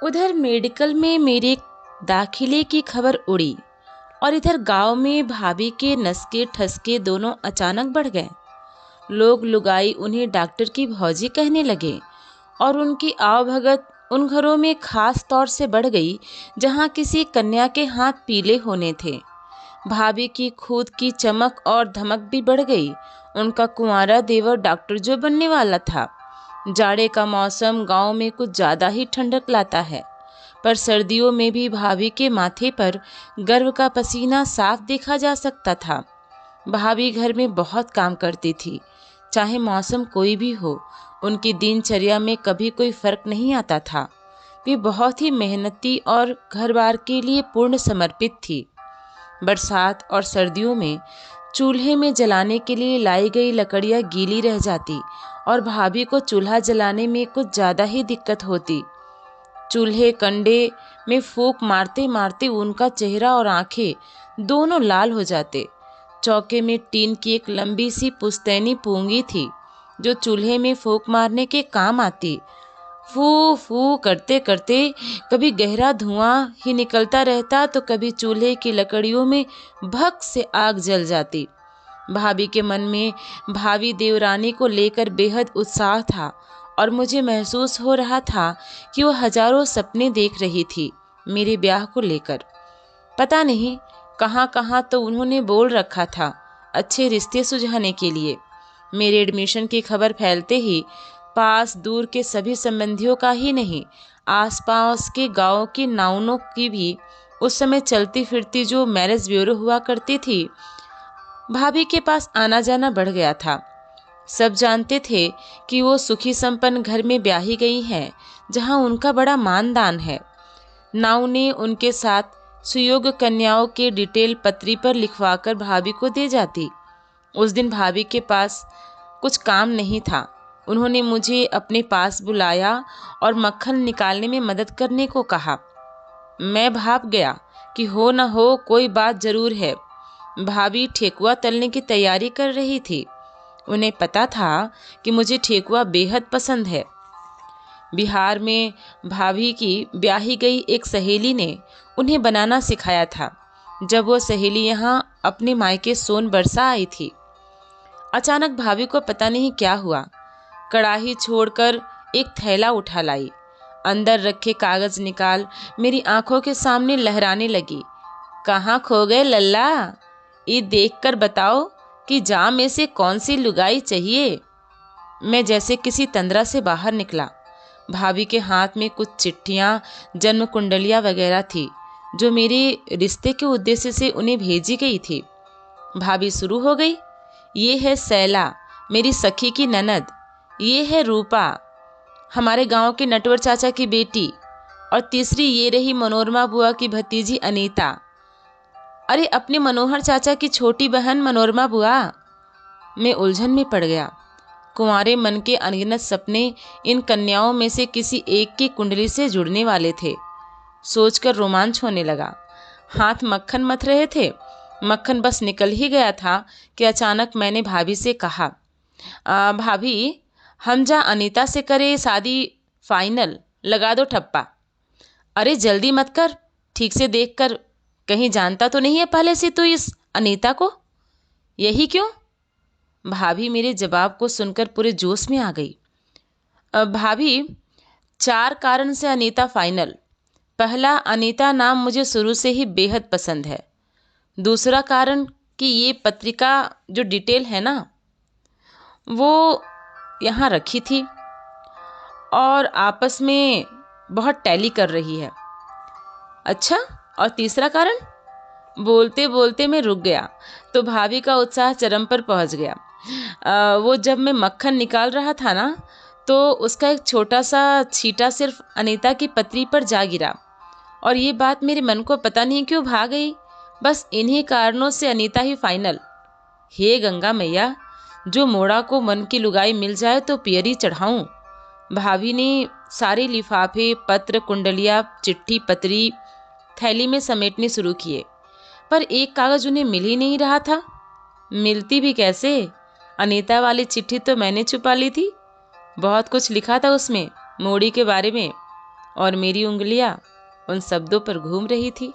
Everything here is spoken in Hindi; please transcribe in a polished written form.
उधर मेडिकल में मेरे दाखिले की खबर उड़ी और इधर गांव में भाभी के नसके ठसके दोनों अचानक बढ़ गए। लोग लुगाई उन्हें डॉक्टर की भौजी कहने लगे और उनकी आवभगत उन घरों में खास तौर से बढ़ गई जहां किसी कन्या के हाथ पीले होने थे। भाभी की खुद की चमक और धमक भी बढ़ गई। उनका कुंवारा देवर डॉक्टर जो बनने वाला था। जाड़े का मौसम गांव में कुछ ज्यादा ही ठंडक लाता है, पर सर्दियों में भी भाभी के माथे पर गर्व का पसीना साफ देखा जा सकता था। भाभी घर में बहुत काम करती थी, चाहे मौसम कोई भी हो। उनकी दिनचर्या में कभी कोई फर्क नहीं आता था। वे बहुत ही मेहनती और घर बार के लिए पूर्ण समर्पित थी। बरसात और सर्दियों में चूल्हे में जलाने के लिए लाई गई लकड़ियां गीली रह जाती और भाभी को चूल्हा जलाने में कुछ ज़्यादा ही दिक्कत होती। चूल्हे कंडे में फूंक मारते मारते उनका चेहरा और आंखें दोनों लाल हो जाते। चौके में टीन की एक लंबी सी पुश्तैनी पूंगी थी जो चूल्हे में फूंक मारने के काम आती। फू फू करते करते कभी गहरा धुआं ही निकलता रहता तो कभी चूल्हे की लकड़ियों में भक से आग जल जाती। भाभी के मन में भावी देवरानी को लेकर बेहद उत्साह था और मुझे महसूस हो रहा था कि वो हजारों सपने देख रही थी मेरे ब्याह को लेकर। पता नहीं कहाँ कहाँ तो उन्होंने बोल रखा था अच्छे रिश्ते सुझाने के लिए। मेरे एडमिशन की खबर फैलते ही पास दूर के सभी संबंधियों का ही नहीं, आसपास के गांव की नाउनों की भी उस समय चलती फिरती जो मैरिज ब्यूरो हुआ करती थी, भाभी के पास आना जाना बढ़ गया था। सब जानते थे कि वो सुखी संपन्न घर में ब्याही गई हैं, जहां उनका बड़ा मानदान है। नाउ ने उनके साथ सुयोग्य कन्याओं के डिटेल पत्री पर लिखवाकर भाभी को दे जाती। उस दिन भाभी के पास कुछ काम नहीं था। उन्होंने मुझे अपने पास बुलाया और मक्खन निकालने में मदद करने को कहा। मैं भाप गया कि हो न हो कोई बात जरूर है। भाभी ठेकुआ तलने की तैयारी कर रही थी। उन्हें पता था कि मुझे ठेकुआ बेहद पसंद है। बिहार में भाभी की ब्याही गई एक सहेली ने उन्हें बनाना सिखाया था जब वो सहेली यहाँ अपने मायके सोन बरसा आई थी। अचानक भाभी को पता नहीं क्या हुआ, कढ़ाई छोड़कर एक थैला उठा लाई, अंदर रखे कागज निकाल मेरी आंखों के सामने लहराने लगी। कहाँ खो गए लल्ला? ये देखकर बताओ कि जाम में से कौन सी लुगाई चाहिए। मैं जैसे किसी तंद्रा से बाहर निकला। भाभी के हाथ में कुछ चिट्ठियां, जन्म कुंडलियां वगैरह थी जो मेरे रिश्ते के उद्देश्य से उन्हें भेजी गई थी। भाभी शुरू हो गई। ये है सैला, मेरी सखी की ननद। ये है रूपा, हमारे गांव के नटवर चाचा की बेटी। और तीसरी ये रही मनोरमा बुआ की भतीजी अनीता। अरे अपने मनोहर चाचा की छोटी बहन मनोरमा बुआ। मैं उलझन में पड़ गया। कुंवारे मन के अनगिनत सपने इन कन्याओं में से किसी एक की कुंडली से जुड़ने वाले थे। सोचकर रोमांच होने लगा। हाथ मक्खन मथ रहे थे। मक्खन बस निकल ही गया था कि अचानक मैंने भाभी से कहा, भाभी हम जा अनीता से करे शादी फाइनल, लगा दो ठप्पा। अरे जल्दी मत कर, ठीक से देख कर, कहीं जानता तो नहीं है पहले से तू इस अनीता को? यही क्यों? भाभी मेरे जवाब को सुनकर पूरे जोश में आ गई। भाभी 4 कारण से अनीता फाइनल। पहला, अनीता नाम मुझे शुरू से ही बेहद पसंद है। दूसरा कारण कि ये पत्रिका जो डिटेल है ना, वो यहाँ रखी थी और आपस में बहुत टैली कर रही है। अच्छा, और तीसरा कारण? बोलते बोलते मैं रुक गया तो भाभी का उत्साह चरम पर पहुँच गया। वो जब मैं मक्खन निकाल रहा था ना, तो उसका एक छोटा सा छींटा सिर्फ अनीता की पत्री पर जा गिरा और ये बात मेरे मन को पता नहीं क्यों भा गई। बस इन्हीं कारणों से अनीता ही फाइनल। हे गंगा मैया, जो मोड़ा को मन की लुगाई मिल जाए तो पियरी चढ़ाऊं। भाभी ने सारे लिफाफे, पत्र, कुंडलियाँ, चिट्ठी पत्री थैली में समेटने शुरू किए, पर एक कागज उन्हें मिल ही नहीं रहा था। मिलती भी कैसे? अनीता वाली चिट्ठी तो मैंने छुपा ली थी। बहुत कुछ लिखा था उसमें मोड़ी के बारे में। और मेरी उंगलियां उन शब्दों पर घूम रही थी।